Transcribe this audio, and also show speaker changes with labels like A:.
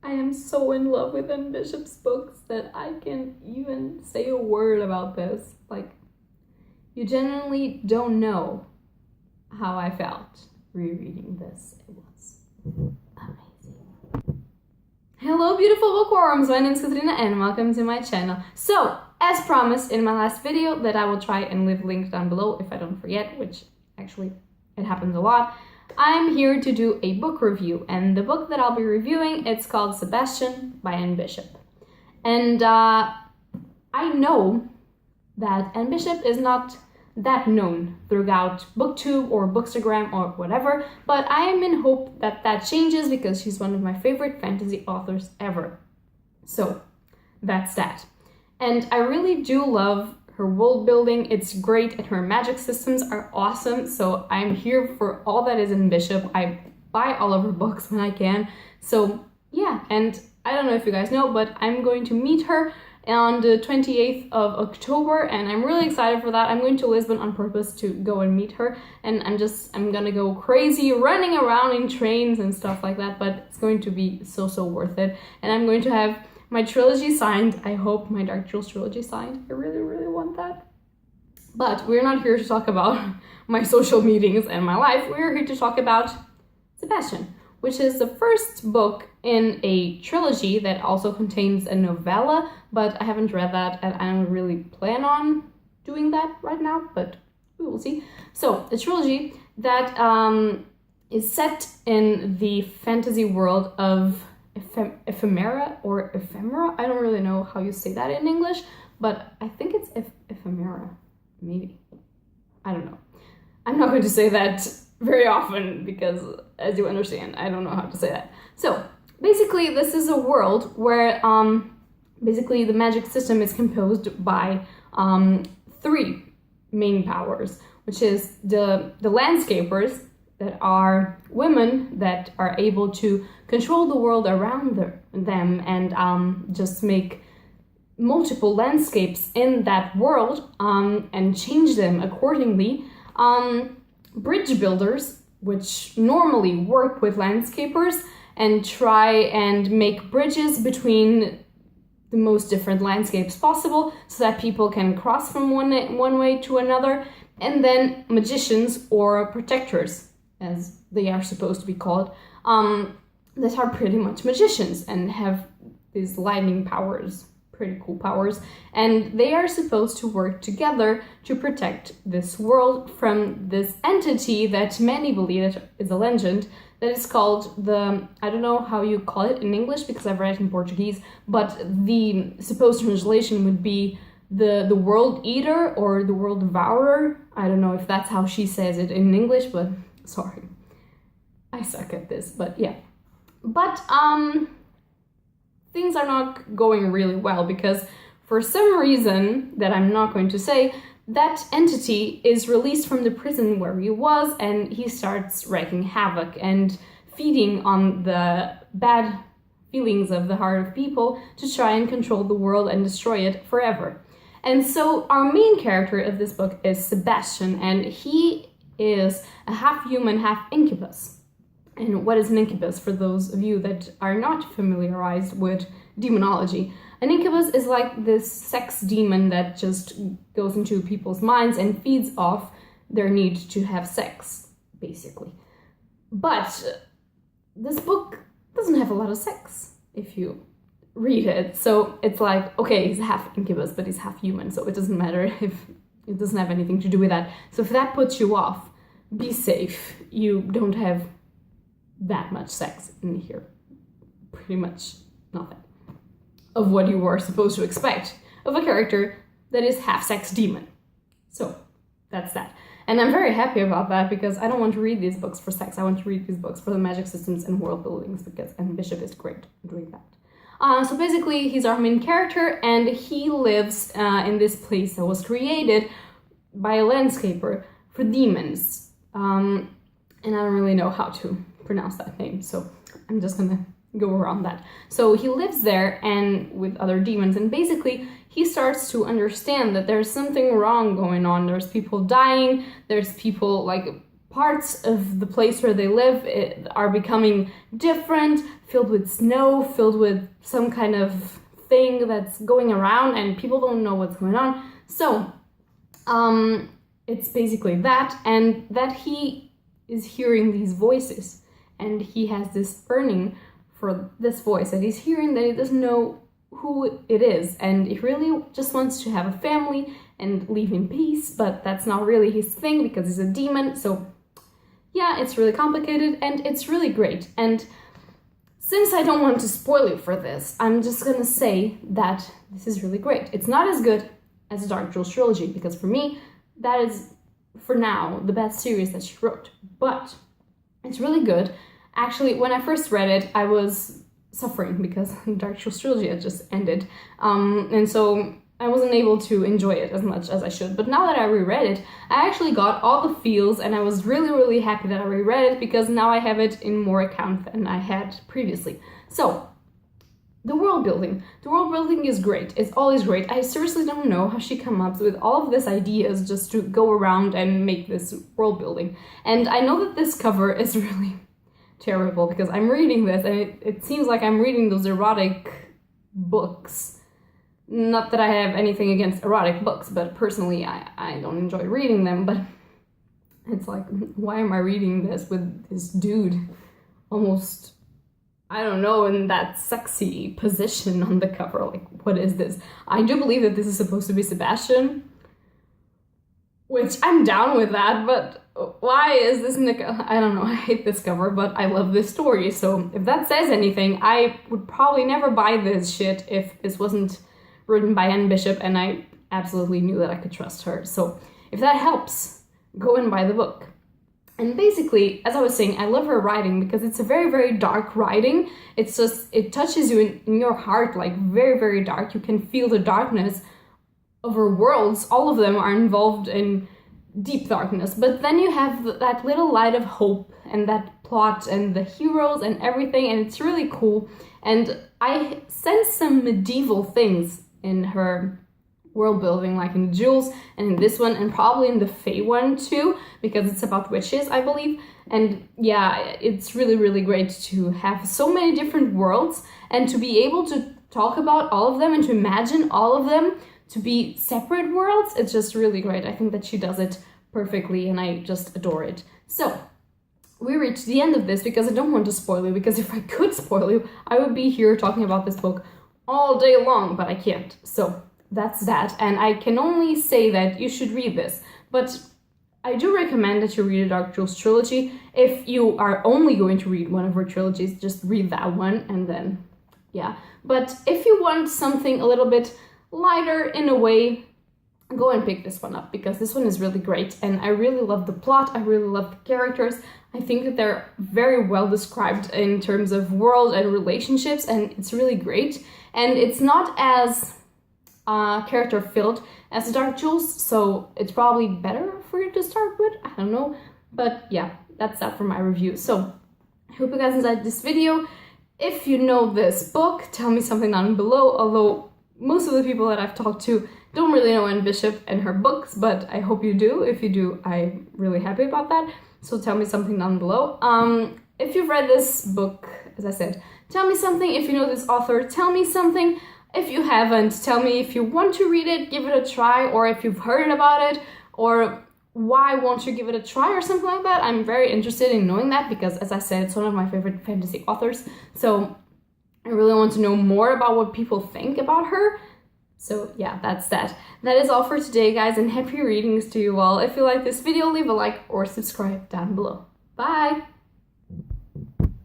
A: I am so in love with Anne Bishop's books that I can't even say a word about this. Like, you genuinely don't know how I felt rereading this. It was amazing. Hello, beautiful bookworms! My name is Katarina and welcome to my channel. So, as promised in my last video that I will try and leave links down below if I don't forget, which actually it happens a lot, I'm here to do a book review, and the book that I'll be reviewing, it's called Sebastian by Anne Bishop. And I know that Anne Bishop is not that known throughout BookTube or Bookstagram or whatever, but I am in hope that that changes because she's one of my favorite fantasy authors ever. So that's that. And I really do love her world building, it's great, and her magic systems are awesome, so I'm here for all that is in Bishop. I buy all of her books when I can, so yeah, and I don't know if you guys know, but I'm going to meet her on the 28th of October, and I'm really excited for that. I'm going to Lisbon on purpose to go and meet her, and I'm gonna go crazy running around in trains and stuff like that, but it's going to be so worth it, and I'm going to have my trilogy signed. I hope my Dark Jewels trilogy signed. I really want that. But we're not here to talk about my social meetings and my life. We're here to talk about Sebastian, which is the first book in a trilogy that also contains a novella, but I haven't read that and I don't really plan on doing that right now, but we will see. So, a trilogy that is set in the fantasy world of ephemera. I don't really know how you say that in English, but I think it's ephemera, maybe. I don't know. I'm not going to say that very often because, as you understand, I don't know how to say that. So, basically, this is a world where basically the magic system is composed by three main powers, which is the landscapers, that are women that are able to control the world around them and just make multiple landscapes in that world and change them accordingly. Bridge builders, which normally work with landscapers and try and make bridges between the most different landscapes possible so that people can cross from one way to another. And then magicians or protectors, as they are supposed to be called, that are pretty much magicians and have these lightning powers, pretty cool powers, and they are supposed to work together to protect this world from this entity that many believe is a legend that is called the, I don't know how you call it in English because I've read it in Portuguese, but the supposed translation would be the world eater or the world devourer. I don't know if that's how she says it in English, but sorry, I suck at this, but yeah. But things are not going really well because for some reason that I'm not going to say, that entity is released from the prison where he was and he starts wreaking havoc and feeding on the bad feelings of the heart of people to try and control the world and destroy it forever. And so our main character of this book is Sebastian, and he is a half human, half incubus. And what is an incubus, for those of you that are not familiarized with demonology? An incubus is like this sex demon that just goes into people's minds and feeds off their need to have sex, basically. But this book doesn't have a lot of sex, if you read it. So it's like, okay, he's half incubus, but he's half human, so it doesn't matter if it doesn't have anything to do with that. So if that puts you off, be safe. You don't have that much sex in here. Pretty much nothing of what you were supposed to expect of a character that is half sex demon. So that's that. And I'm very happy about that because I don't want to read these books for sex. I want to read these books for the magic systems and world buildings because Anne Bishop is great at doing that. So basically, he's our main character, and he lives in this place that was created by a landscaper for demons. And I don't really know how to pronounce that name, so I'm just gonna go around that. So he lives there and with other demons, and basically he starts to understand that there's something wrong going on. There's people dying, there's people like parts of the place where they live are becoming different, filled with snow, filled with some kind of thing that's going around, and people don't know what's going on. So it's basically that, and that he is hearing these voices, and he has this burning for this voice that he's hearing, that he doesn't know who it is, and he really just wants to have a family and live in peace, but that's not really his thing because he's a demon. So yeah, it's really complicated, and it's really great. And since I don't want to spoil you for this, I'm just gonna say that this is really great. It's not as good as the Dark Jewels trilogy, because for me, that is, for now, the best series that she wrote. But it's really good. Actually, when I first read it, I was suffering because Dark Jewels trilogy had just ended. And so I wasn't able to enjoy it as much as I should. But now that I reread it, I actually got all the feels, and I was really, really happy that I reread it, because now I have it in more account than I had previously. So, the world building. The world building is great. It's always great. I seriously don't know how she comes up with all of these ideas just to go around and make this world building. And I know that this cover is really terrible, because I'm reading this and it seems like I'm reading those erotic books. Not that I have anything against erotic books, but personally I don't enjoy reading them, but it's like, why am I reading this with this dude almost, I don't know, in that sexy position on the cover? Like, what is this? I do believe that this is supposed to be Sebastian, which I'm down with that, but why is this I don't know, I hate this cover, but I love this story, so if that says anything, I would probably never buy this shit if this wasn't written by Anne Bishop and I absolutely knew that I could trust her. So if that helps, go and buy the book. And basically, as I was saying, I love her writing because it's a very, very dark writing. It's just, it touches you in your heart, like very, very dark. You can feel the darkness of her worlds. All of them are involved in deep darkness, but then you have that little light of hope and that plot and the heroes and everything, and it's really cool. And I sense some medieval things in her world building, like in Jewels and in this one, and probably in the Fae one too, because it's about witches, I believe. And yeah, it's really, really great to have so many different worlds and to be able to talk about all of them and to imagine all of them to be separate worlds. It's just really great. I think that she does it perfectly, and I just adore it. So we reached the end of this because I don't want to spoil you, because if I could spoil you, I would be here talking about this book all day long, but I can't. So that's that, and I can only say that you should read this, but I do recommend that you read the Dark Jewels trilogy. If you are only going to read one of her trilogies, just read that one, and then, yeah. But if you want something a little bit lighter in a way, go and pick this one up, because this one is really great, and I really love the plot, I really love the characters. I think that they're very well described in terms of world and relationships, and it's really great. And it's not as character filled as the Dark Jewels, so it's probably better for you to start with, I don't know. But yeah, that's that for my review. So I hope you guys enjoyed this video. If you know this book, tell me something down below, although most of the people that I've talked to don't really know Anne Bishop and her books, but I hope you do. If you do, I'm really happy about that. So tell me something down below. If you've read this book, as I said, tell me something. If you know this author, tell me something. If you haven't, tell me if you want to read it, give it a try, or if you've heard about it, or why won't you give it a try or something like that. I'm very interested in knowing that because, as I said, it's one of my favorite fantasy authors. So I really want to know more about what people think about her. So yeah, that's that. That is all for today, guys, and happy readings to you all. If you like this video, leave a like or subscribe down below. Bye!